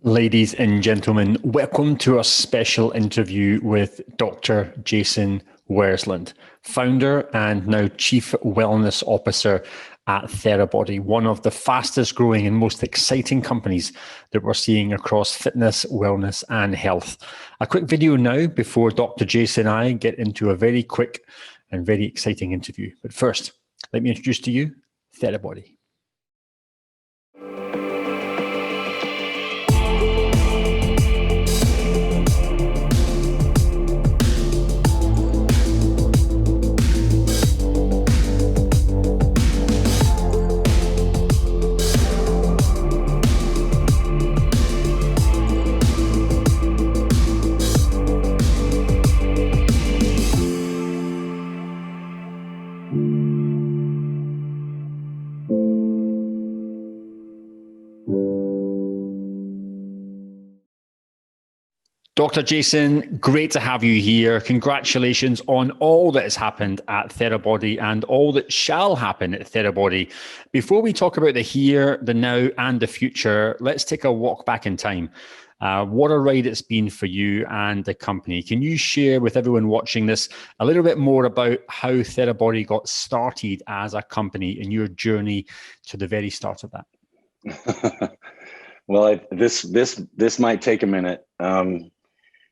Ladies and gentlemen, welcome to a special interview with Dr. Jason Wersland, founder and now Chief Wellness Officer at Therabody, one of the fastest growing and most exciting companies that we're seeing across fitness, wellness, and health. A quick video now before Dr. Jason and I get into a very quick and very exciting interview. But first, let me introduce to you Therabody. Dr. Jason, great to have you here. Congratulations on all that has happened at Therabody and all that shall happen at Therabody. Before we talk about the here, the now, and the future, let's take a walk back in time. What a ride it's been for you and the company. Can you share with everyone watching this a little bit more about how Therabody got started as a company and your journey to the very start of that? Well, this might take a minute.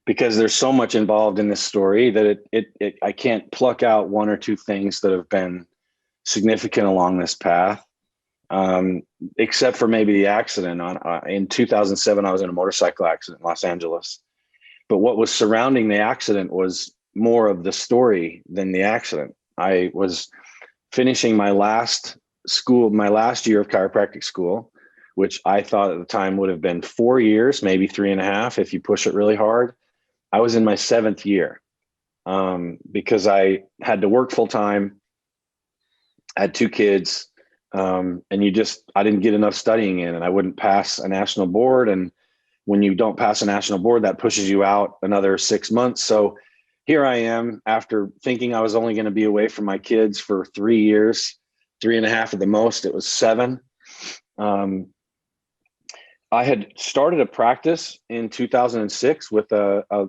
Because there's so much involved in this story that I can't pluck out one or two things that have been significant along this path, except for maybe the accident. In 2007, I was in a motorcycle accident in Los Angeles. But what was surrounding the accident was more of the story than the accident. I was finishing my last year of chiropractic school, which I thought at the time would have been 4 years, maybe 3.5 if you push it really hard. I was in my 7th year because I had to work full time, had 2 kids, and I didn't get enough studying in, and I wouldn't pass a national board. And when you don't pass a national board, that pushes you out another 6 months. So here I am after thinking I was only going to be away from my kids for 3 years, 3.5 at the most. It was 7. I had started a practice in 2006 with a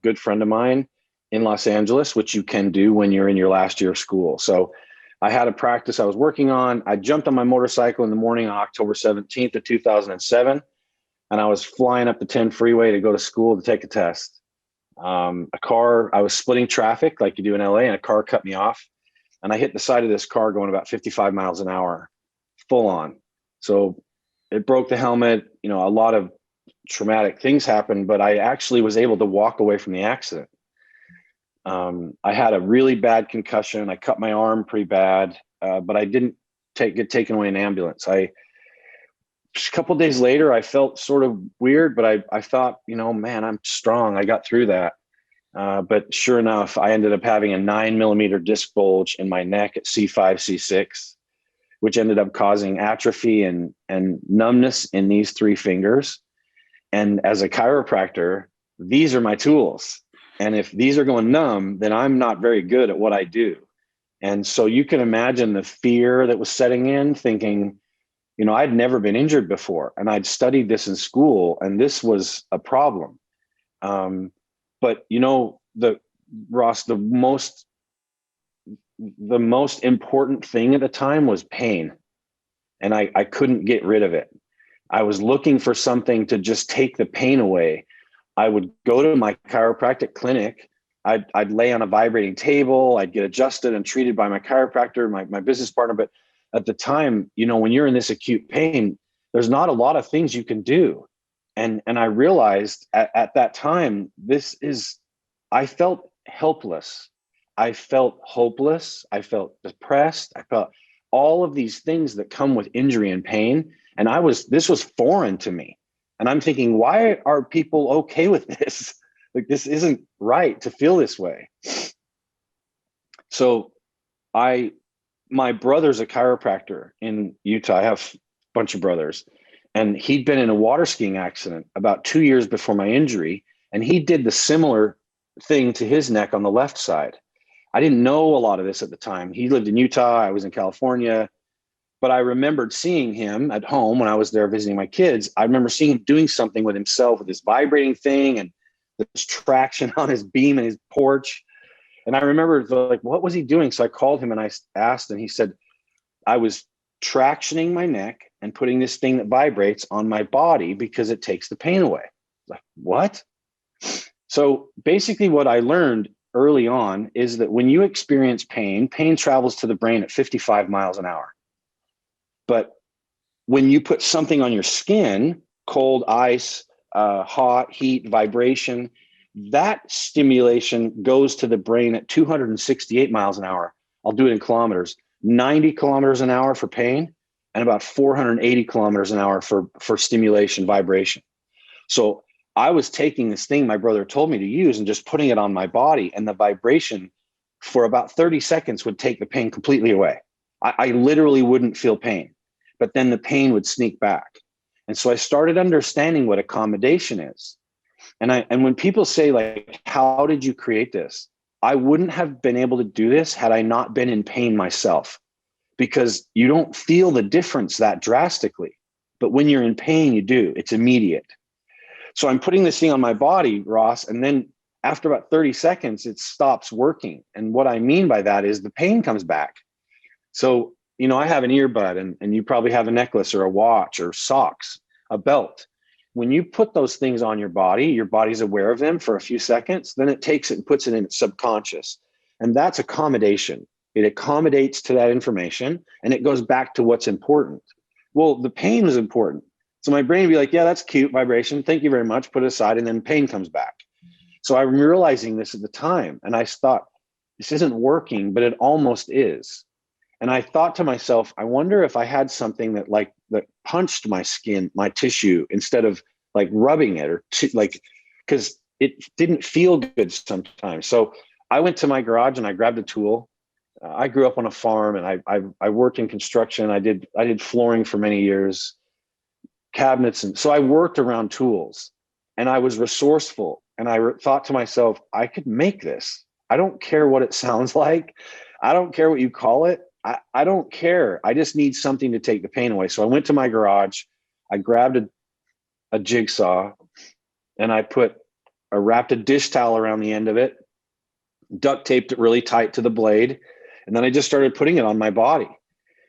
good friend of mine in Los Angeles, which you can do when you're in your last year of school. So I had a practice I was working on. I jumped on my motorcycle in the morning on October 17th of 2007, and I was flying up the 10 freeway to go to school to take a test. I was splitting traffic like you do in LA, and a car cut me off, and I hit the side of this car going about 55 miles an hour, full on. So it broke the helmet, a lot of traumatic things happened, but I actually was able to walk away from the accident. I had a really bad concussion. I cut my arm pretty bad, but I didn't get taken away in an ambulance. A couple of days later, I felt sort of weird, but I thought, man, I'm strong. I got through that. But sure enough, I ended up having a 9mm disc bulge in my neck at C5, C6. Which ended up causing atrophy and numbness in these 3 fingers. And as a chiropractor, these are my tools. And if these are going numb, then I'm not very good at what I do. And so you can imagine the fear that was setting in, thinking, I'd never been injured before, and I'd studied this in school, and this was a problem. But Ross, the most important thing at the time was pain, and I couldn't get rid of it. I was looking for something to just take the pain away. I would go to my chiropractic clinic. I'd lay on a vibrating table. I'd get adjusted and treated by my chiropractor, my business partner. But at the time, when you're in this acute pain, there's not a lot of things you can do. And I realized at that time, I felt helpless. I felt hopeless. I felt depressed. I felt all of these things that come with injury and pain. And this was foreign to me. And I'm thinking, why are people okay with this? Like, this isn't right to feel this way. So my brother's a chiropractor in Utah. I have a bunch of brothers, and he'd been in a water skiing accident about 2 years before my injury. And he did the similar thing to his neck on the left side. I didn't know a lot of this at the time. He lived in Utah. I was in California. But I remembered seeing him at home when I was there visiting my kids. I remember seeing him doing something with himself with this vibrating thing and this traction on his beam in his porch. And I remember like, what was he doing? So I called him and I asked, and he said, I was tractioning my neck and putting this thing that vibrates on my body because it takes the pain away. Like, what? So basically what I learned early on is that when you experience pain, pain travels to the brain at 55 miles an hour. But when you put something on your skin, cold, ice, hot, heat, vibration, that stimulation goes to the brain at 268 miles an hour. I'll do it in kilometers, 90 kilometers an hour for pain and about 480 kilometers an hour for stimulation, vibration. So I was taking this thing my brother told me to use and just putting it on my body, and the vibration for about 30 seconds would take the pain completely away. I literally wouldn't feel pain, but then the pain would sneak back. And so I started understanding what accommodation is. And when people say, like, how did you create this? I wouldn't have been able to do this had I not been in pain myself, because you don't feel the difference that drastically. But when you're in pain, you do. It's immediate. So I'm putting this thing on my body, Ross, and then after about 30 seconds, it stops working. And what I mean by that is the pain comes back. So, I have an earbud, and you probably have a necklace or a watch or socks, a belt. When you put those things on your body's aware of them for a few seconds, then it takes it and puts it in its subconscious. And that's accommodation. It accommodates to that information and it goes back to what's important. Well, the pain is important. So my brain would be like, yeah, that's cute vibration. Thank you very much. Put it aside. And then pain comes back. So I'm realizing this at the time. And I thought, this isn't working, but it almost is. And I thought to myself, I wonder if I had something that punched my skin, my tissue, instead of like rubbing it because it didn't feel good sometimes. So I went to my garage and I grabbed a tool. I grew up on a farm and I worked in construction. I did flooring for many years, cabinets. And so I worked around tools and I was resourceful. And I thought to myself, I could make this. I don't care what it sounds like. I don't care what you call it. I don't care. I just need something to take the pain away. So I went to my garage, I grabbed a jigsaw, and I wrapped a dish towel around the end of it, duct taped it really tight to the blade, and then I just started putting it on my body.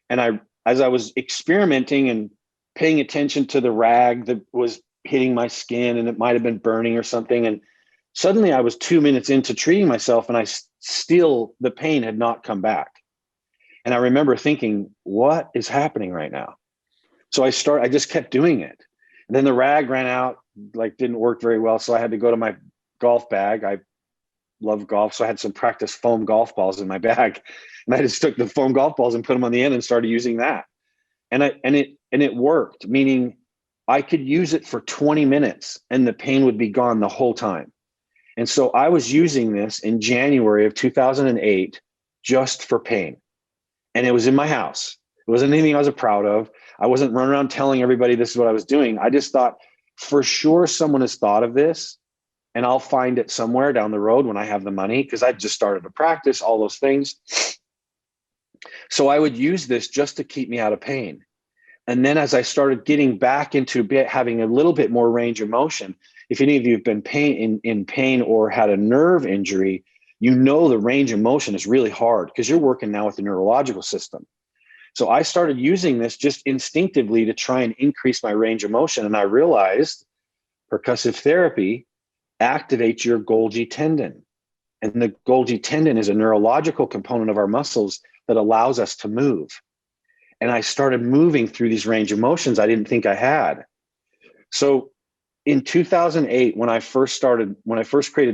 And as I was experimenting and paying attention to the rag that was hitting my skin, and it might have been burning or something, and suddenly I was 2 minutes into treating myself, and the pain had not come back. And I remember thinking, what is happening right now? So I just kept doing it. And then the rag ran out, didn't work very well. So I had to go to my golf bag. I love golf. So I had some practice foam golf balls in my bag. And I just took the foam golf balls and put them on the end and started using that. And it worked, meaning I could use it for 20 minutes and the pain would be gone the whole time. And so I was using this in January of 2008 just for pain. And it was in my house. It wasn't anything I was proud of. I wasn't running around telling everybody this is what I was doing. I just thought, for sure someone has thought of this, and I'll find it somewhere down the road when I have the money, because I just started to practice all those things. So I would use this just to keep me out of pain. And then as I started getting back into having a little bit more range of motion, if any of you have been in pain or had a nerve injury, the range of motion is really hard because you're working now with the neurological system. So I started using this just instinctively to try and increase my range of motion. And I realized percussive therapy activates your Golgi tendon. And the Golgi tendon is a neurological component of our muscles that allows us to move. And I started moving through these range of motions I didn't think I had. So in 2008, when I first created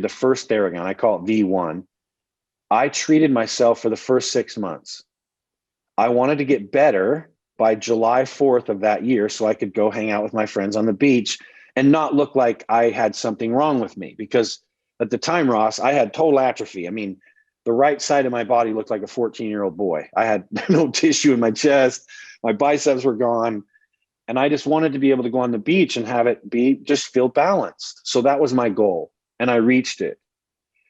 the first Theragun, I call it V1, I treated myself for the first 6 months. I wanted to get better by July 4th of that year so I could go hang out with my friends on the beach and not look like I had something wrong with me. Because at the time, Ross, I had total atrophy. I mean, the right side of my body looked like a 14-year-old boy. I had no tissue in my chest. My biceps were gone. And I just wanted to be able to go on the beach and have it just feel balanced. So that was my goal. And I reached it.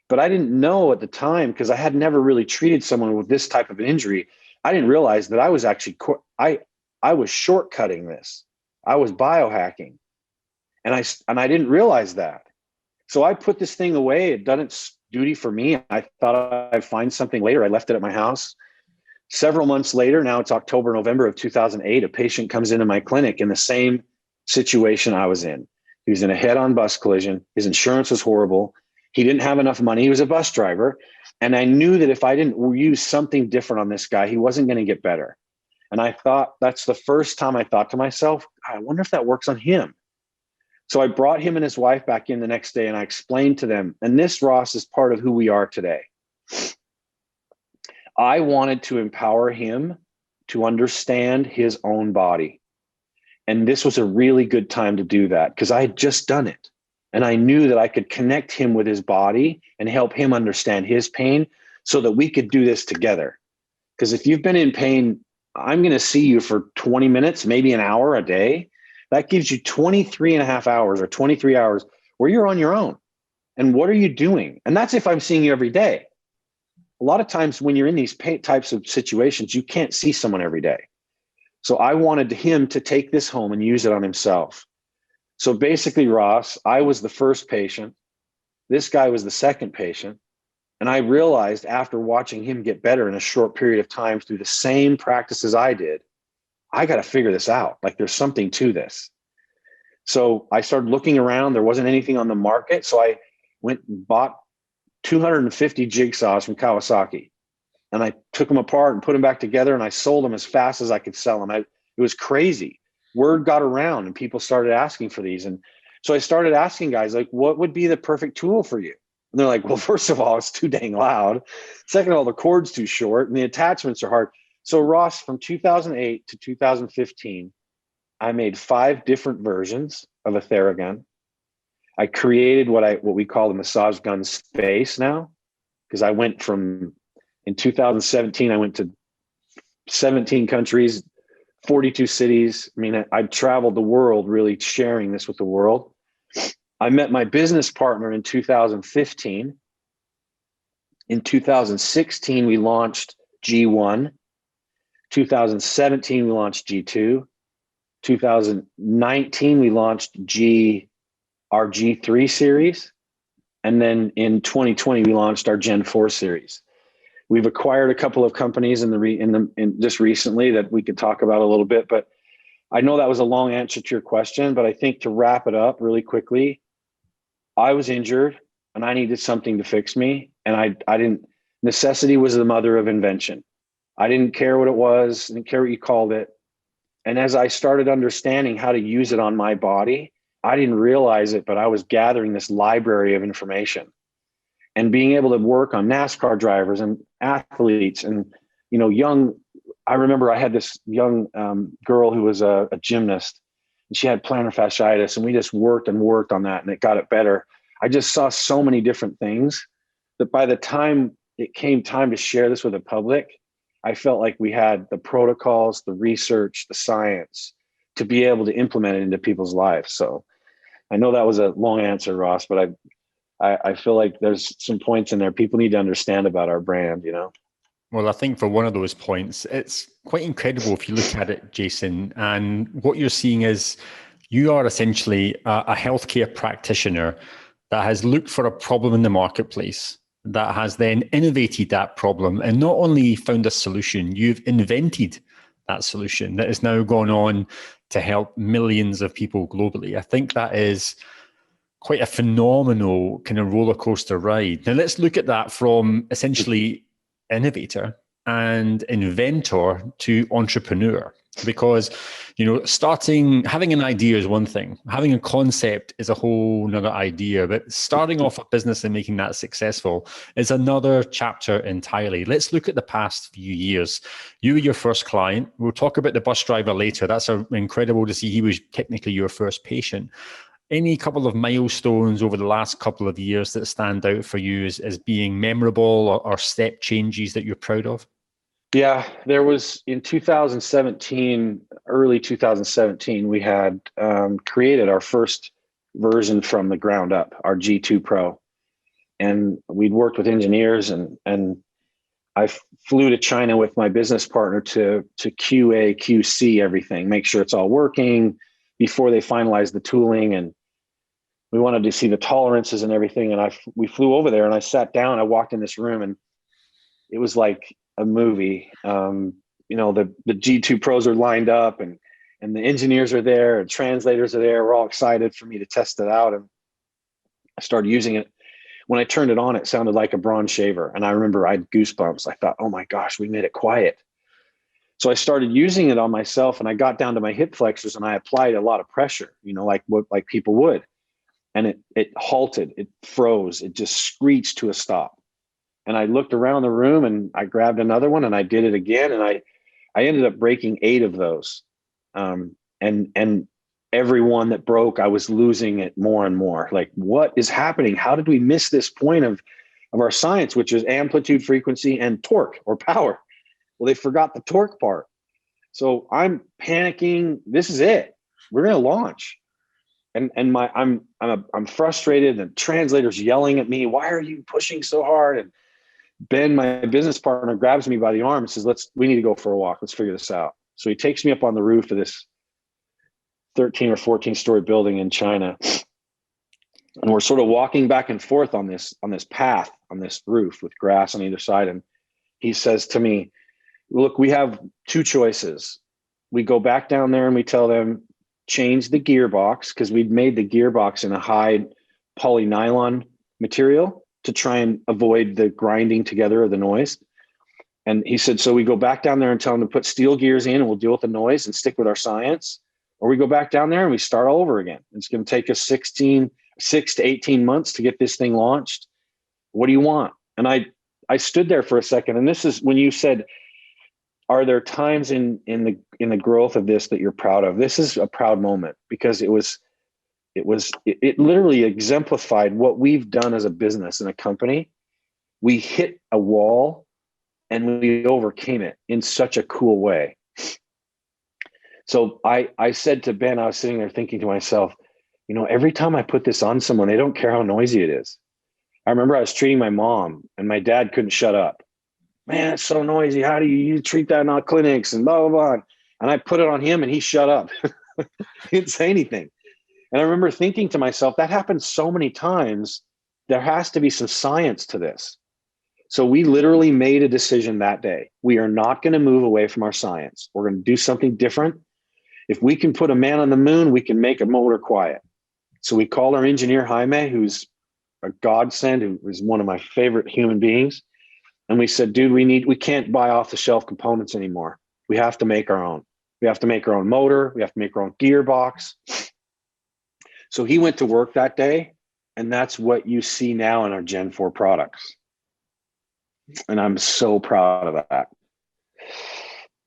But I didn't know at the time, because I had never really treated someone with this type of an injury. I didn't realize that I was actually, I was shortcutting this. I was biohacking, and I didn't realize that. So I put this thing away. It done its duty for me. I thought I'd find something later. I left it at my house. Several months later, now it's October, November of 2008, a patient comes into my clinic in the same situation I was in. He was in a head-on bus collision. His insurance was horrible. He didn't have enough money. He was a bus driver. And I knew that if I didn't use something different on this guy, he wasn't going to get better. And I thought, that's the first time I thought to myself, I wonder if that works on him. So I brought him and his wife back in the next day, and I explained to them, and this, Ross, is part of who we are today. I wanted to empower him to understand his own body. And this was a really good time to do that because I had just done it. And I knew that I could connect him with his body and help him understand his pain so that we could do this together. Because if you've been in pain, I'm going to see you for 20 minutes, maybe an hour a day. That gives you 23 and a half hours or 23 hours where you're on your own. And what are you doing? And that's if I'm seeing you every day. A lot of times when you're in these types of situations, you can't see someone every day. So I wanted him to take this home and use it on himself. So basically, Ross, I was the first patient. This guy was the second patient. And I realized after watching him get better in a short period of time through the same practices I did, I got to figure this out. Like there's something to this. So I started looking around. There wasn't anything on the market. So I went and bought 250 jigsaws from Kawasaki. And I took them apart and put them back together, and I sold them as fast as I could sell them. It was crazy. Word got around and people started asking for these. And so I started asking guys, like, what would be the perfect tool for you? And they're like, well, first of all, it's too dang loud. Second of all, the cord's too short and the attachments are hard. So Ross, from 2008 to 2015, I made 5 different versions of a Theragun. I created what we call the massage gun space now, because I went from, in 2017, I went to 17 countries, 42 cities. I mean, I traveled the world really sharing this with the world. I met my business partner in 2015. In 2016, we launched G1. 2017, we launched G2. 2019, we launched our G3 series. And then in 2020, we launched our Gen 4 series. We've acquired a couple of companies in just recently that we could talk about a little bit, but I know that was a long answer to your question, but I think to wrap it up really quickly, I was injured and I needed something to fix me. And necessity was the mother of invention. I didn't care what it was, didn't care what you called it. And as I started understanding how to use it on my body, I didn't realize it, but I was gathering this library of information and being able to work on NASCAR drivers and athletes and, I remember I had this young girl who was a gymnast, and she had plantar fasciitis, and we just worked on that, and it got it better. I just saw so many different things that by the time it came time to share this with the public, I felt like we had the protocols, the research, the science to be able to implement it into people's lives. So I know that was a long answer, Ross, but I feel like there's some points in there people need to understand about our brand, Well, I think for one of those points, it's quite incredible if you look at it, Jason, and what you're seeing is you are essentially a healthcare practitioner that has looked for a problem in the marketplace, that has then innovated that problem and not only found a solution, you've invented that solution that has now gone on to help millions of people globally. I think that is quite a phenomenal kind of roller coaster ride. Now let's look at that from essentially innovator and inventor to entrepreneur, because having an idea is one thing, having a concept is a whole nother idea, but starting off a business and making that successful is another chapter entirely. Let's look at the past few years. You were your first client. We'll talk about the bus driver later. That's incredible to see. He was technically your first patient. Any couple of milestones over the last couple of years that stand out for you as being memorable or step changes that you're proud of? Yeah, there was in 2017, early 2017, we had created our first version from the ground up, our G2 Pro. And we'd worked with engineers and I flew to China with my business partner to QA, QC everything, make sure it's all working before they finalize the tooling. And we wanted to see the tolerances and everything. And we flew over there and I sat down, I walked in this room and it was like a movie. The G2 pros are lined up and the engineers are there and translators are there. We're all excited for me to test it out. And I started using it. When I turned it on, it sounded like a bronze shaver. And I remember I had goosebumps. I thought, oh my gosh, we made it quiet. So I started using it on myself and I got down to my hip flexors and I applied a lot of pressure, like people would. And it halted, it froze, it just screeched to a stop. And I looked around the room and I grabbed another one and I did it again. And I ended up breaking 8 of those. And every one that broke, I was losing it more and more. Like, what is happening? How did we miss this point of our science, which is amplitude, frequency, and torque or power? Well, they forgot the torque part. So I'm panicking. This is it. We're going to launch. And I'm frustrated and translators yelling at me. Why are you pushing so hard? And Ben, my business partner, grabs me by the arm and says, we need to go for a walk. Let's figure this out. So he takes me up on the roof of this 13 or 14 story building in China. And we're sort of walking back and forth on this path, on this roof with grass on either side. And he says to me, look, we have 2 choices. We go back down there and we tell them, change the gearbox, because we'd made the gearbox in a high polynylon material to try and avoid the grinding together of the noise. And he said, so we go back down there and tell them to put steel gears in and we'll deal with the noise and stick with our science. Or we go back down there and we start all over again. It's going to take us 6 to 18 months to get this thing launched. What do you want? And I stood there for a second. And this is when you said, are there times in the growth of this that you're proud of? This is a proud moment because it literally exemplified what we've done as a business and a company. We hit a wall and we overcame it in such a cool way. So I said to Ben, I was sitting there thinking to myself, every time I put this on someone, they don't care how noisy it is. I remember I was treating my mom and my dad couldn't shut up. Man, it's so noisy. How do you treat that in our clinics and blah, blah, blah. And I put it on him and he shut up. He didn't say anything. And I remember thinking to myself, that happens so many times. There has to be some science to this. So we literally made a decision that day. We are not going to move away from our science. We're going to do something different. If we can put a man on the moon, we can make a motor quiet. So we called our engineer, Jaime, who's a godsend, who is one of my favorite human beings. And we said, dude, we can't buy off the shelf components anymore. We have to make our own. We have to make our own motor. We have to make our own gearbox. So he went to work that day. And that's what you see now in our Gen 4 products. And I'm so proud of that.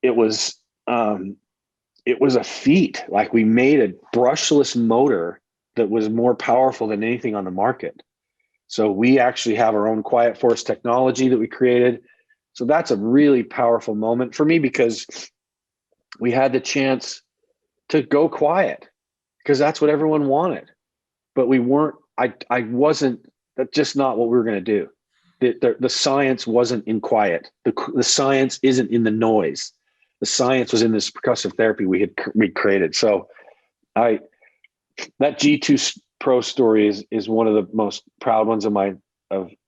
It was a feat. Like, we made a brushless motor that was more powerful than anything on the market. So we actually have our own quiet force technology that we created. So that's a really powerful moment for me because we had the chance to go quiet because that's what everyone wanted. But we weren't, I wasn't, that's just not what we were going to do. The science wasn't in quiet. The science isn't in the noise. The science was in this percussive therapy we created. So that G2 Pro story is one of the most proud ones of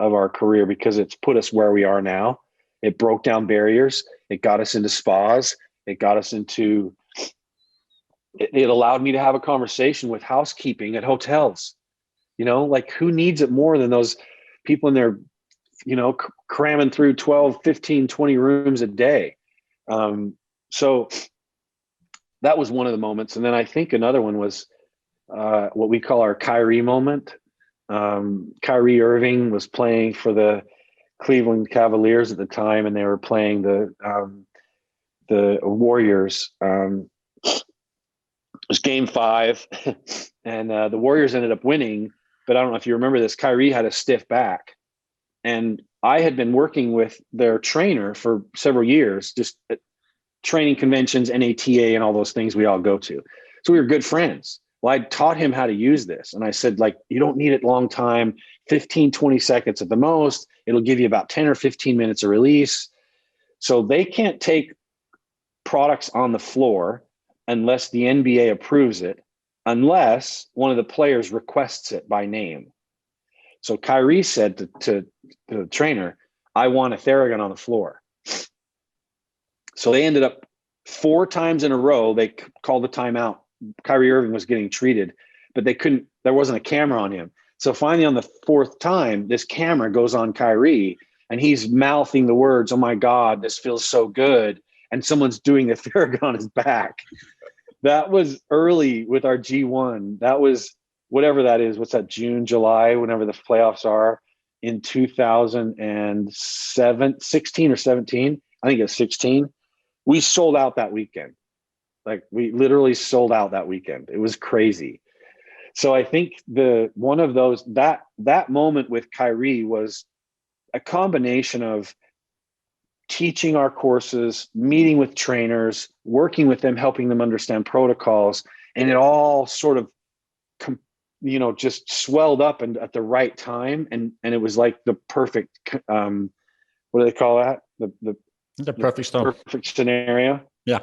our career because it's put us where we are now. It broke down barriers. It got us into spas. It got us into, it allowed me to have a conversation with housekeeping at hotels. Like, who needs it more than those people in there, cramming through 12, 15, 20 rooms a day. So that was one of the moments. And then I think another one was what we call our Kyrie moment. Kyrie Irving was playing for the Cleveland Cavaliers at the time, and they were playing the Warriors. It was Game 5, and the Warriors ended up winning. But I don't know if you remember this. Kyrie had a stiff back, and I had been working with their trainer for several years, just at training conventions, NATA, and all those things we all go to. So we were good friends. Well, I taught him how to use this. And I said, like, you don't need it long time, 15, 20 seconds at the most. It'll give you about 10 or 15 minutes of release. So they can't take products on the floor unless the NBA approves it, unless one of the players requests it by name. So Kyrie said to the trainer, I want a Theragun on the floor. So they ended up 4 times in a row, they called the timeout. Kyrie Irving was getting treated, but there wasn't a camera on him. So finally on the 4th time, this camera goes on Kyrie and he's mouthing the words, oh my God, this feels so good. And someone's doing the Theragun on his back. That was early with our G1. That was whatever that is. What's that, June, July, whenever the playoffs are in 2016 or 17. I think it's 16. We sold out that weekend. Like we literally sold out that weekend. It was crazy. So I think one of those, that moment with Kyrie was a combination of teaching our courses, meeting with trainers, working with them, helping them understand protocols. And it all sort of, just swelled up and at the right time. And it was like the perfect, what do they call that? The perfect storm. Perfect scenario. Yeah.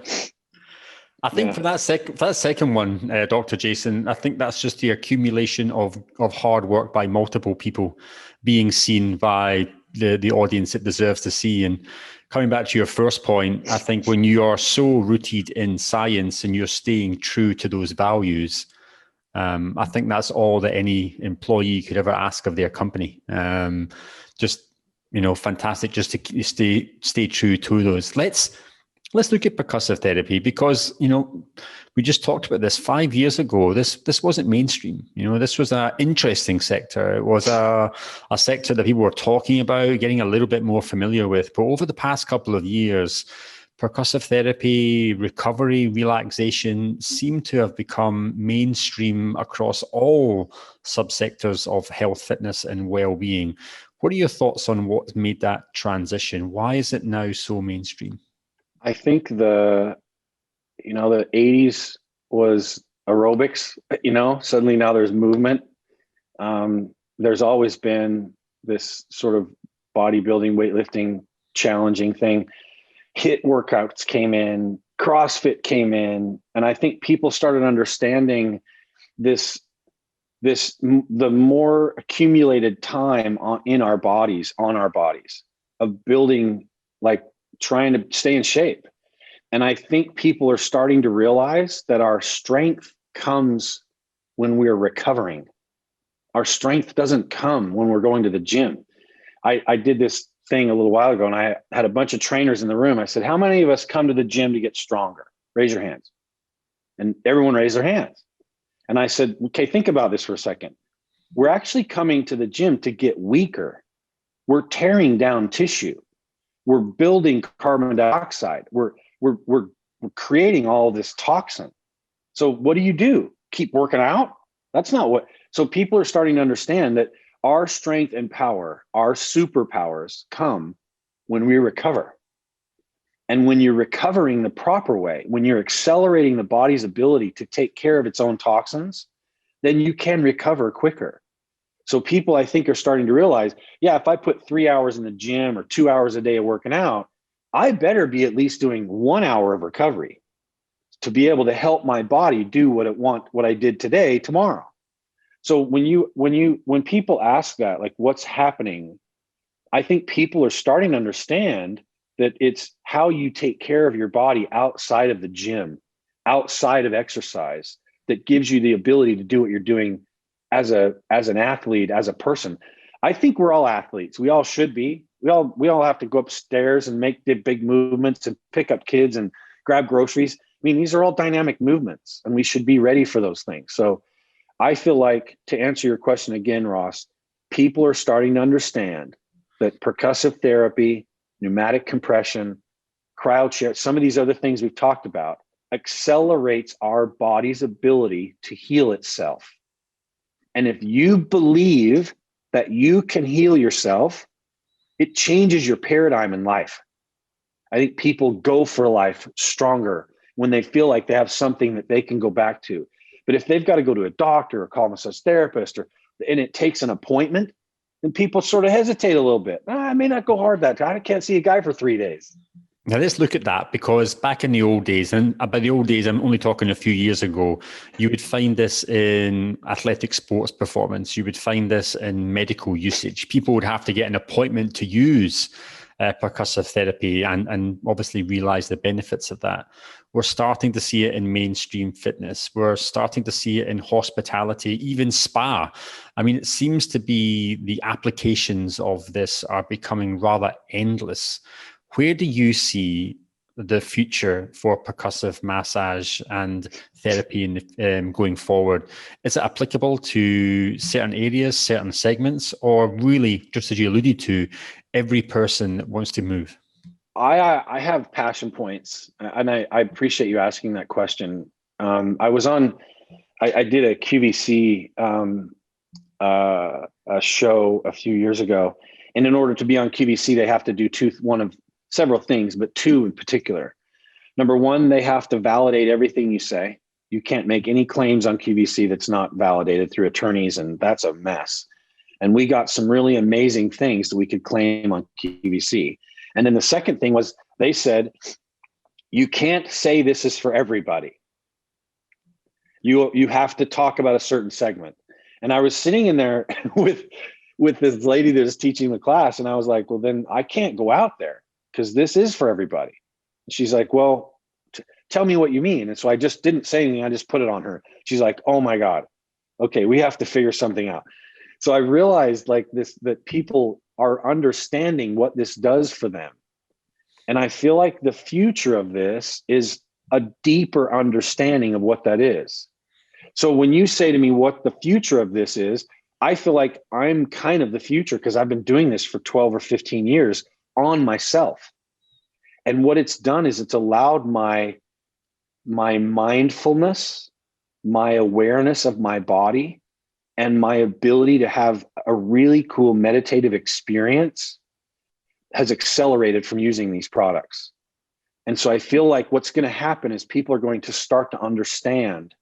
I think for that second one, Dr. Jason, I think that's just the accumulation of hard work by multiple people being seen by the audience it deserves to see. And coming back to your first point, I think when you are so rooted in science and you're staying true to those values, I think that's all that any employee could ever ask of their company. Fantastic just to stay true to those. Let's look at percussive therapy because, we just talked about this 5 years ago. This wasn't mainstream. This was an interesting sector. It was a sector that people were talking about, getting a little bit more familiar with. But over the past couple of years, percussive therapy, recovery, relaxation seem to have become mainstream across all subsectors of health, fitness, and well-being. What are your thoughts on what made that transition? Why is it now so mainstream? I think the 80s was aerobics, suddenly now there's movement. There's always been this sort of bodybuilding, weightlifting, challenging thing. HIIT workouts came in, CrossFit came in, and I think people started understanding the more accumulated time on our bodies of building, like trying to stay in shape. And I think people are starting to realize that our strength comes when we're recovering. Our strength doesn't come when we're going to the gym. I did this thing a little while ago and I had a bunch of trainers in the room. I said, how many of us come to the gym to get stronger? Raise your hands. And everyone raised their hands. And I said, okay, think about this for a second. We're actually coming to the gym to get weaker. We're tearing down tissue. We're building carbon dioxide. We're creating all this toxin. So what do? Keep working out? That's not what. So people are starting to understand that our strength and power, our superpowers come when we recover. And when you're recovering the proper way, when you're accelerating the body's ability to take care of its own toxins, then you can recover quicker. So people, I think, are starting to realize, if I put 3 hours in the gym or 2 hours a day of working out, I better be at least doing 1 hour of recovery to be able to help my body do what I did today, tomorrow. So when people ask that, like what's happening, I think people are starting to understand that it's how you take care of your body outside of the gym, outside of exercise, that gives you the ability to do what you're doing as an athlete, as a person. I think we're all athletes. We all should be. We all have to go upstairs and make the big movements and pick up kids and grab groceries. I mean, these are all dynamic movements and we should be ready for those things. So I feel like, to answer your question again, Ross, people are starting to understand that percussive therapy, pneumatic compression, cryo chair, some of these other things we've talked about, accelerates our body's ability to heal itself. And if you believe that you can heal yourself, it changes your paradigm in life. I think people go for life stronger when they feel like they have something that they can go back to. But if they've got to go to a doctor or call a massage therapist, and it takes an appointment, then people sort of hesitate a little bit. I may not go hard that time. I can't see a guy for 3 days. Now let's look at that, because back in the old days, and by the old days, I'm only talking a few years ago, you would find this in athletic sports performance. You would find this in medical usage. People would have to get an appointment to use percussive therapy and obviously realize the benefits of that. We're starting to see it in mainstream fitness. We're starting to see it in hospitality, even spa. I mean, it seems to be the applications of this are becoming rather endless. Where do you see the future for percussive massage and therapy going forward? Is it applicable to certain areas, certain segments, or really, just as you alluded to, every person that wants to move? I have passion points, and I appreciate you asking that question. I did a QVC a show a few years ago, and in order to be on QVC, they have to do one of several things, but two in particular. Number one, they have to validate everything you say. You can't make any claims on QVC that's not validated through attorneys, and that's a mess. And we got some really amazing things that we could claim on QVC. And then the second thing was, they said, you can't say this is for everybody. You have to talk about a certain segment. And I was sitting in there with this lady that was teaching the class, and I was like, well, then I can't go out there because this is for everybody. And she's like, well, tell me what you mean. And so I just didn't say anything. I just put it on her. She's like, oh my God, okay, we have to figure something out. So I realized like this, that people are understanding what this does for them. And I feel like the future of this is a deeper understanding of what that is. So when you say to me what the future of this is, I feel like I'm kind of the future because I've been doing this for 12 or 15 years on myself. And what it's done is it's allowed my mindfulness, my awareness of my body, and my ability to have a really cool meditative experience has accelerated from using these products. And so I feel like what's going to happen is people are going to start to understand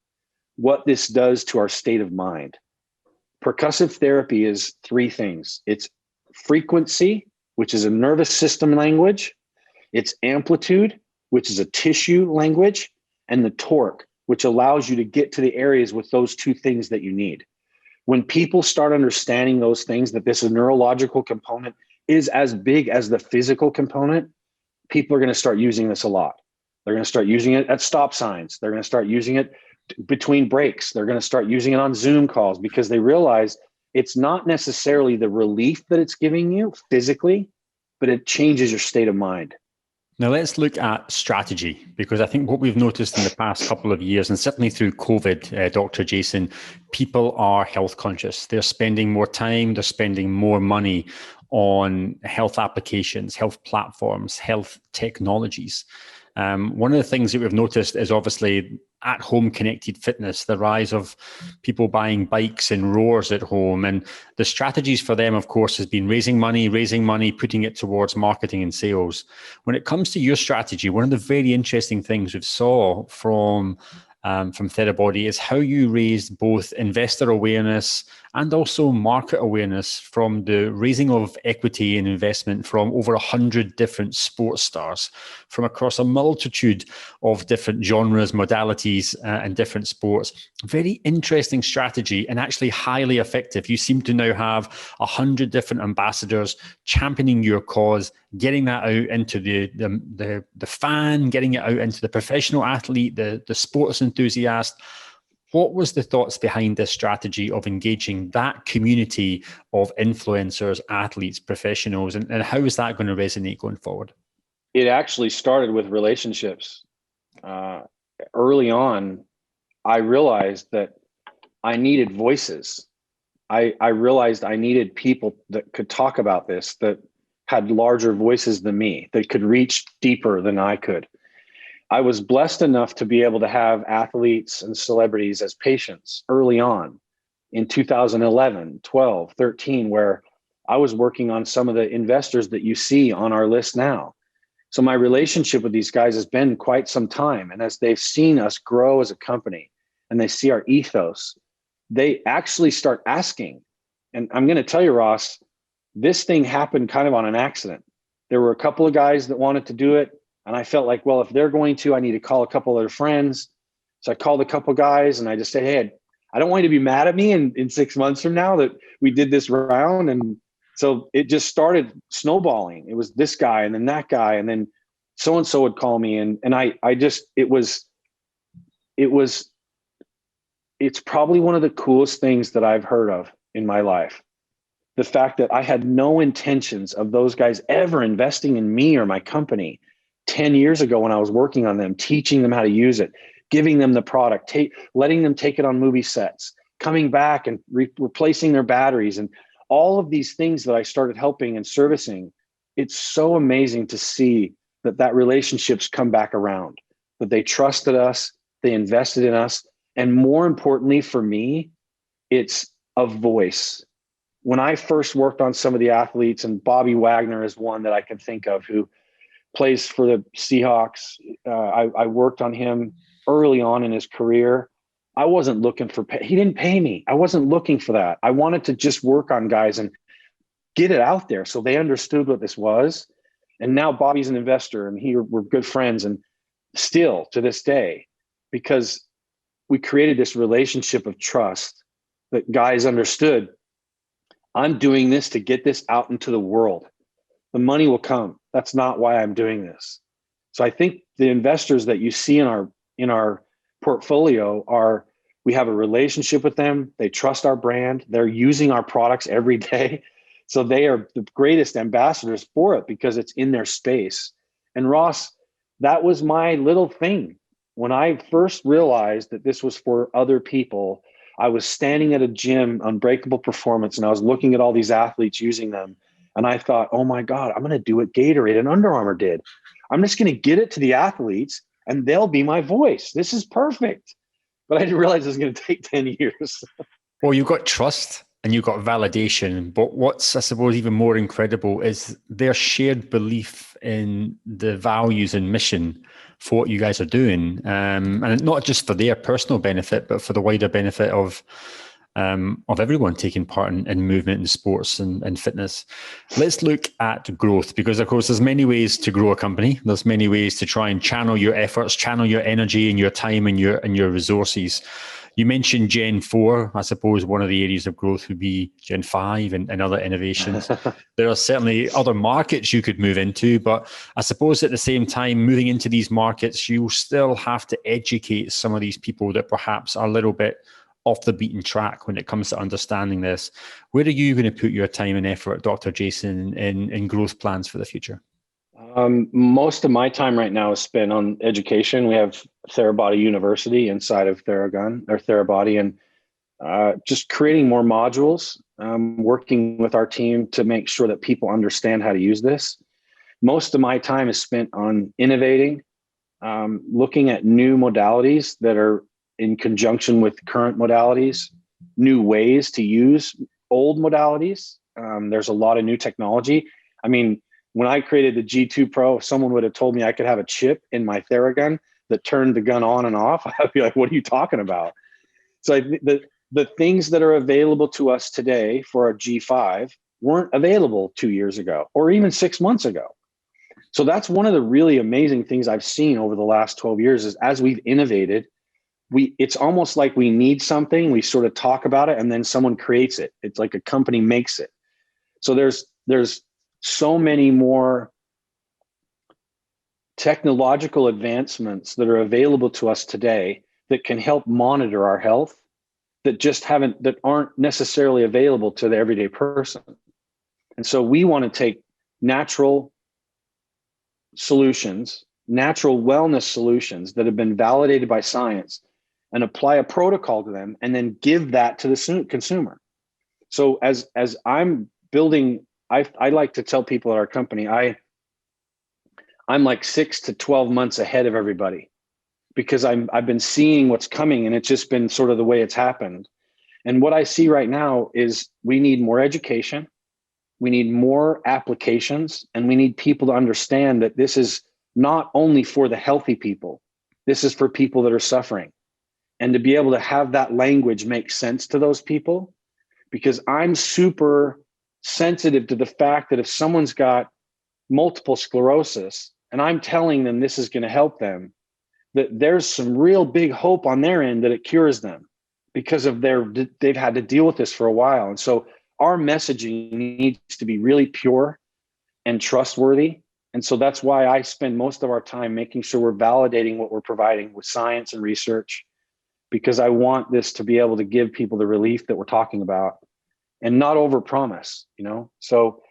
what this does to our state of mind. Percussive therapy is three things. It's frequency, which is a nervous system language. It's amplitude, which is a tissue language, and the torque, which allows you to get to the areas with those two things that you need. When people start understanding those things, that this neurological component is as big as the physical component, people are going to start using this a lot. They're going to start using it at stop signs. They're going to start using it between breaks. They're going to start using it on Zoom calls because they realize it's not necessarily the relief that it's giving you physically, but it changes your state of mind. Now let's look at strategy, because I think what we've noticed in the past couple of years, and certainly through COVID, Dr. Jason, people are health conscious. They're spending more time, they're spending more money on health applications, health platforms, health technologies. One of the things that we've noticed is obviously at-home connected fitness, the rise of people buying bikes and rowers at home. And the strategies for them, of course, has been raising money, putting it towards marketing and sales. When it comes to your strategy, one of the very interesting things we've saw from Therabody is how you raised both investor awareness and also market awareness from the raising of equity and investment from over 100 different sports stars from across a multitude of different genres, modalities, and different sports. Very interesting strategy and actually highly effective. You seem to now have 100 different ambassadors championing your cause, getting that out into the fan, getting it out into the professional athlete, the sports enthusiast. What was the thoughts behind this strategy of engaging that community of influencers, athletes, professionals, and how is that going to resonate going forward? It actually started with relationships. Early on, I realized that I needed voices. I realized I needed people that could talk about this, that had larger voices than me, that could reach deeper than I could. I was blessed enough to be able to have athletes and celebrities as patients early on in 2011, 12, 13, where I was working on some of the investors that you see on our list now. So my relationship with these guys has been quite some time. And as they've seen us grow as a company and they see our ethos, they actually start asking. And I'm going to tell you, Ross, this thing happened kind of on an accident. There were a couple of guys that wanted to do it. And I felt like, well, if they're going to, I need to call a couple of their friends. So I called a couple guys and I just said, hey, I don't want you to be mad at me in 6 months from now that we did this round. And so it just started snowballing. It was this guy and then that guy. And then so-and-so would call me. And it's probably one of the coolest things that I've heard of in my life. The fact that I had no intentions of those guys ever investing in me or my company 10 years ago when I was working on them, teaching them how to use it, giving them the product, letting them take it on movie sets, coming back and replacing their batteries, and all of these things that I started helping and servicing. It's so amazing to see that relationship's come back around, that they trusted us, they invested in us. And more importantly for me, it's a voice. When I first worked on some of the athletes, and Bobby Wagner is one that I can think of who plays for the Seahawks. I worked on him early on in his career. I wasn't looking for pay. He didn't pay me. I wasn't looking for that. I wanted to just work on guys and get it out there so they understood what this was. And now Bobby's an investor and we're good friends, and still to this day, because we created this relationship of trust that guys understood. I'm doing this to get this out into the world. The money will come. That's not why I'm doing this. So I think the investors that you see in our portfolio we have a relationship with them. They trust our brand. They're using our products every day. So they are the greatest ambassadors for it because it's in their space. And Ross, that was my little thing. When I first realized that this was for other people, I was standing at a gym, Unbreakable Performance, and I was looking at all these athletes using them. And I thought, oh my God, I'm going to do what Gatorade and Under Armour did. I'm just going to get it to the athletes and they'll be my voice. This is perfect. But I didn't realize it was going to take 10 years. Well, you've got trust and you've got validation. But what's, I suppose, even more incredible is their shared belief in the values and mission for what you guys are doing. And not just for their personal benefit, but for the wider benefit of everyone taking part in movement and sports and fitness. Let's look at growth, because of course there's many ways to grow a company. There's many ways to try and channel your efforts, channel your energy and your time and your resources. You mentioned Gen 4. I suppose one of the areas of growth would be Gen 5 and other innovations. There are certainly other markets you could move into, but I suppose at the same time, moving into these markets, you still have to educate some of these people that perhaps are a little bit off the beaten track when it comes to understanding this. Where are you going to put your time and effort, Dr. Jason, in growth plans for the future? Most of my time right now is spent on education. We have Therabody University inside of Therabody, and just creating more modules, working with our team to make sure that people understand how to use this. Most of my time is spent on innovating, looking at new modalities that are in conjunction with current modalities, new ways to use old modalities. There's a lot of new technology. I mean, when I created the G2 Pro, if someone would have told me I could have a chip in my Theragun that turned the gun on and off, I'd be like, what are you talking about? So the things that are available to us today for a G5 weren't available 2 years ago or even 6 months ago. So that's one of the really amazing things I've seen over the last 12 years is as we've innovated, it's almost like we need something, we sort of talk about it, and then someone creates it. It's like a company makes it. So there's so many more technological advancements that are available to us today that can help monitor our health that aren't necessarily available to the everyday person. And so we want to take natural solutions, natural wellness solutions that have been validated by science, and apply a protocol to them and then give that to the consumer. So as I'm building, I like to tell people at our company, I'm like 6 to 12 months ahead of everybody because I've been seeing what's coming, and it's just been sort of the way it's happened. And what I see right now is we need more education, we need more applications, and we need people to understand that this is not only for the healthy people, this is for people that are suffering. And to be able to have that language make sense to those people, because I'm super sensitive to the fact that if someone's got multiple sclerosis, and I'm telling them this is going to help them, that there's some real big hope on their end that it cures them because of they've had to deal with this for a while. And so our messaging needs to be really pure and trustworthy. And so that's why I spend most of our time making sure we're validating what we're providing with science and research, because I want this to be able to give people the relief that we're talking about and not overpromise, So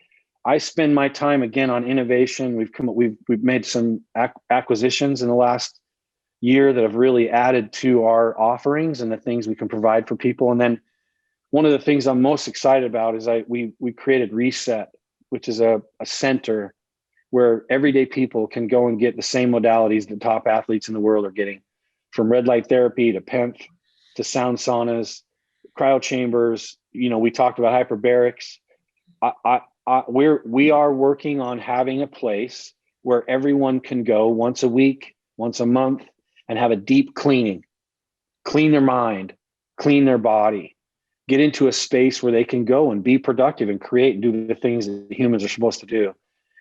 I spend my time again on innovation. We've made some acquisitions in the last year that have really added to our offerings and the things we can provide for people. And then one of the things I'm most excited about is we created Reset, which is a center where everyday people can go and get the same modalities that top athletes in the world are getting, from red light therapy to PEMF to sound saunas, cryo chambers. We talked about hyperbarics. We are working on having a place where everyone can go once a week, once a month, and have a deep clean their mind, clean their body, get into a space where they can go and be productive and create and do the things that humans are supposed to do.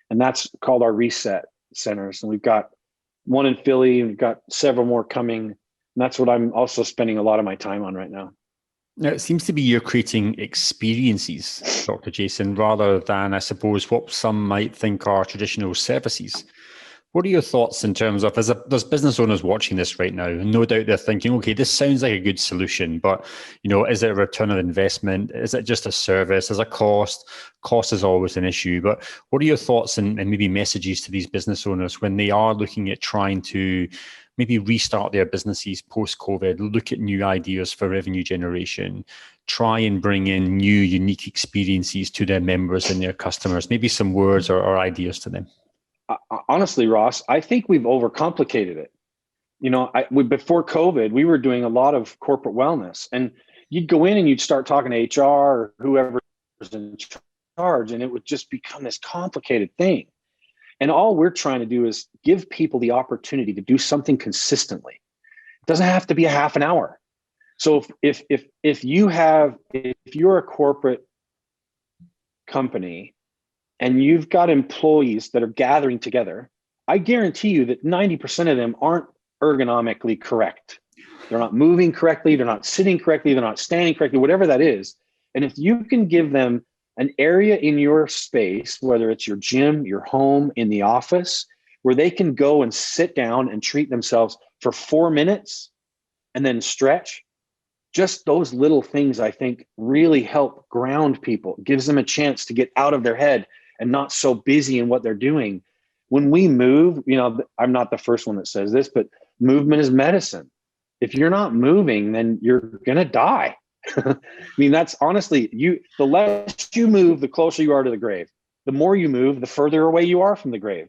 And that's called our Reset centers. And we've got one in Philly, and we've got several more coming. And that's what I'm also spending a lot of my time on right now. Now, it seems to be you're creating experiences, Dr. Jason, rather than, I suppose, what some might think are traditional services. What are your thoughts in terms of, there's business owners watching this right now, and no doubt they're thinking, okay, this sounds like a good solution, but is it a return on investment? Is it just a service? Is a cost? Cost is always an issue. But what are your thoughts and maybe messages to these business owners when they are looking at trying to maybe restart their businesses post-COVID, look at new ideas for revenue generation, try and bring in new unique experiences to their members and their customers, maybe some words or ideas to them? Honestly, Ross, I think we've overcomplicated it. Before COVID, we were doing a lot of corporate wellness, and you'd go in and you'd start talking to HR or whoever was in charge, and it would just become this complicated thing. And all we're trying to do is give people the opportunity to do something consistently. It doesn't have to be a half an hour. So if you're a corporate company and you've got employees that are gathering together, I guarantee you that 90% of them aren't ergonomically correct. They're not moving correctly. They're not sitting correctly. They're not standing correctly, whatever that is. And if you can give them an area in your space, whether it's your gym, your home, in the office, where they can go and sit down and treat themselves for 4 minutes and then stretch, just those little things, I think, really help ground people, gives them a chance to get out of their head and not so busy in what they're doing. When we move, I'm not the first one that says this, but movement is medicine. If you're not moving, then you're going to die. I mean, that's honestly, the less you move, the closer you are to the grave. The more you move, the further away you are from the grave.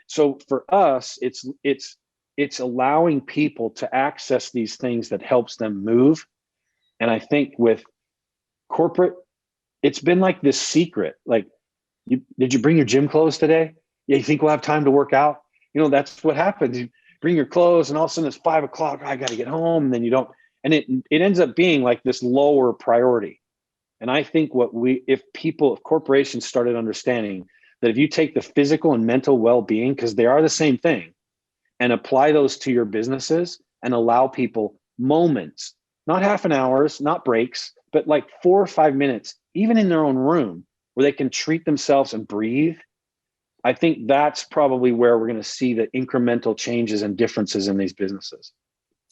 So for us, it's allowing people to access these things that helps them move. And I think with corporate, it's been like this secret. Like, did you bring your gym clothes today? Yeah, you think we'll have time to work out? That's what happens. You bring your clothes and all of a sudden it's 5 o'clock. I got to get home. And then you don't. And it ends up being like this lower priority. And I think if corporations started understanding that if you take the physical and mental well-being, because they are the same thing, and apply those to your businesses and allow people moments, not half an hours, not breaks, but like 4 or 5 minutes, even in their own room, where they can treat themselves and breathe, I think that's probably where we're going to see the incremental changes and differences in these businesses.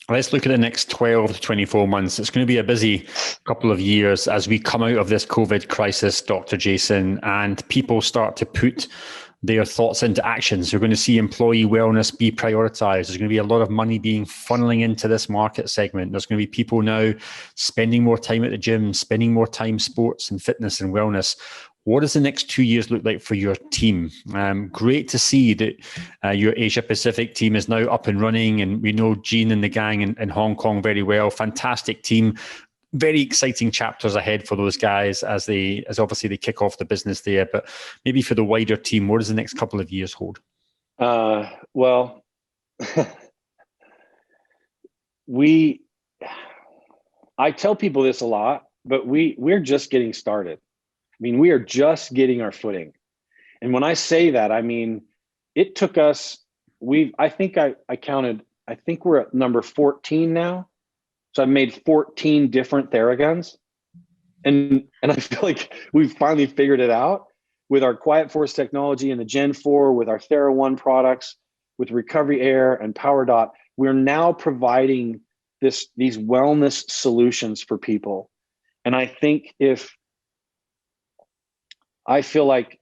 Let's look at the next 12 to 24 months. It's going to be a busy couple of years as we come out of this COVID crisis, Dr. Jason, and people start to put their thoughts into actions. You're going to see employee wellness be prioritized. There's going to be a lot of money being funneling into this market segment. There's going to be people now spending more time at the gym, spending more time sports and fitness and wellness. What does the next 2 years look like for your team? Great to see that your Asia Pacific team is now up and running, and we know Gene and the gang in Hong Kong very well. Fantastic team. Very exciting chapters ahead for those guys as obviously they kick off the business there. But maybe for the wider team, what does the next couple of years hold? Well, I tell people this a lot, but we're just getting started. I mean, we are just getting our footing. And when I say that, I mean, it took us, I think I counted, I think we're at number 14 now. So I've made 14 different Theraguns. And I feel like we've finally figured it out with our Quiet Force technology and the Gen 4, with our Thera 1 products, with Recovery Air and Power Dot. We're now providing these wellness solutions for people. And I think I feel like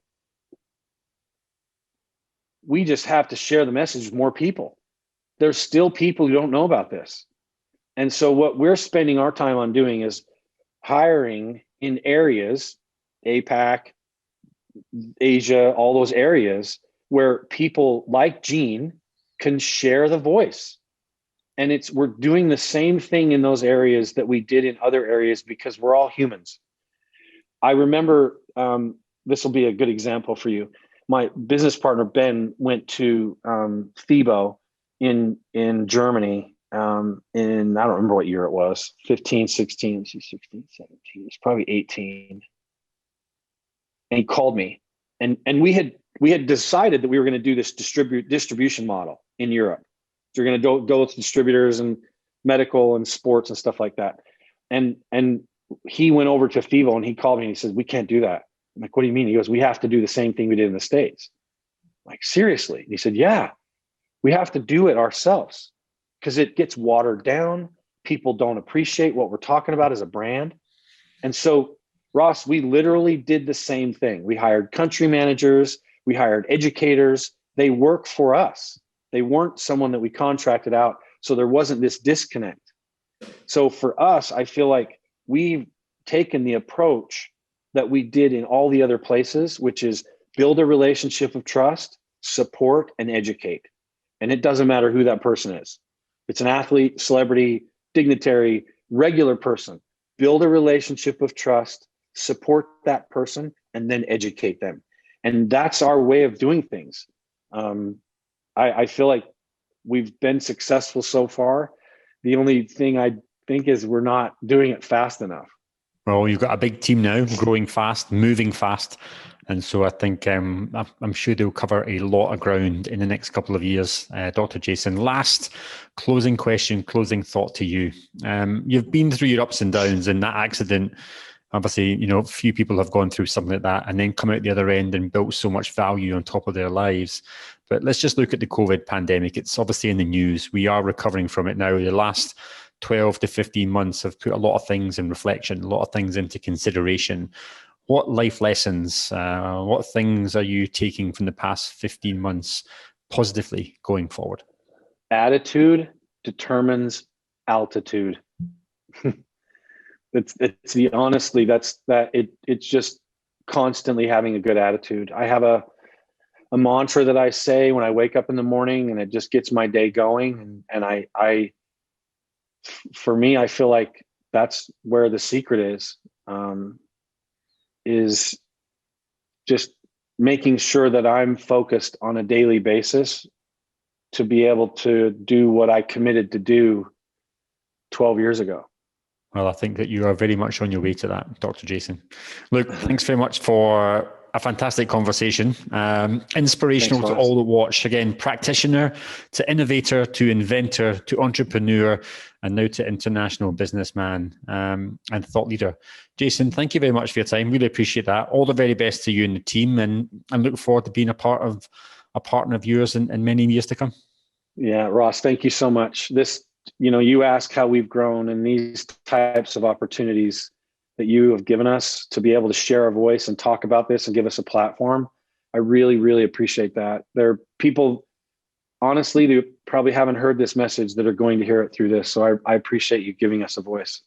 we just have to share the message with more people. There's still people who don't know about this. And so what we're spending our time on doing is hiring in areas, APAC, Asia, all those areas where people like Gene can share the voice. And we're doing the same thing in those areas that we did in other areas, because we're all humans. I remember, this will be a good example for you. My business partner, Ben, went to FIBO in Germany in, I don't remember what year it was, 15, 16, 16, 17, it's probably 18. And he called me, and we had decided that we were going to do this distribution model in Europe. So you're going to go with distributors and medical and sports and stuff like that. And he went over to FIBO and he called me and he said, we can't do that. I'm like, what do you mean? He goes, we have to do the same thing we did in the States. I'm like, seriously? And he said, yeah, we have to do it ourselves because it gets watered down. People don't appreciate what we're talking about as a brand. And so, Ross, we literally did the same thing. We hired country managers, we hired educators. They work for us. They weren't someone that we contracted out. So there wasn't this disconnect. So for us, I feel like we've taken the approach that we did in all the other places, which is build a relationship of trust, support, and educate. And it doesn't matter who that person is. It's an athlete, celebrity, dignitary, regular person. Build a relationship of trust, support that person, and then educate them. And that's our way of doing things. I feel like we've been successful so far. The only thing I think is we're not doing it fast enough. Well, you've got a big team now, growing fast, moving fast. And so I think I'm sure they'll cover a lot of ground in the next couple of years. Dr. Jason, last closing question, closing thought to you. You've been through your ups and downs, and that accident, obviously, few people have gone through something like that and then come out the other end and built so much value on top of their lives. But let's just look at the COVID pandemic. It's obviously in the news. We are recovering from it now. The last 12 to 15 months have put a lot of things in reflection, a lot of things into consideration. What life lessons, what things are you taking from the past 15 months positively going forward? Attitude determines altitude. It's just constantly having a good attitude. I have a mantra that I say when I wake up in the morning, and it just gets my day going. And I for me, I feel like that's where the secret is just making sure that I'm focused on a daily basis to be able to do what I committed to do 12 years ago. Well, I think that you are very much on your way to that, Dr. Jason. Look, thanks very much for a fantastic conversation. Inspirational to all that watch. Again, practitioner to innovator to inventor to entrepreneur, and now to international businessman and thought leader. Jason, thank you very much for your time. Really appreciate that. All the very best to you and the team, and look forward to being a partner of yours in many years to come. Yeah, Ross, thank you so much. You ask how we've grown, and these types of opportunities that you have given us to be able to share our voice and talk about this and give us a platform. I really, really appreciate that. There are people, honestly, who probably haven't heard this message that are going to hear it through this. So I appreciate you giving us a voice.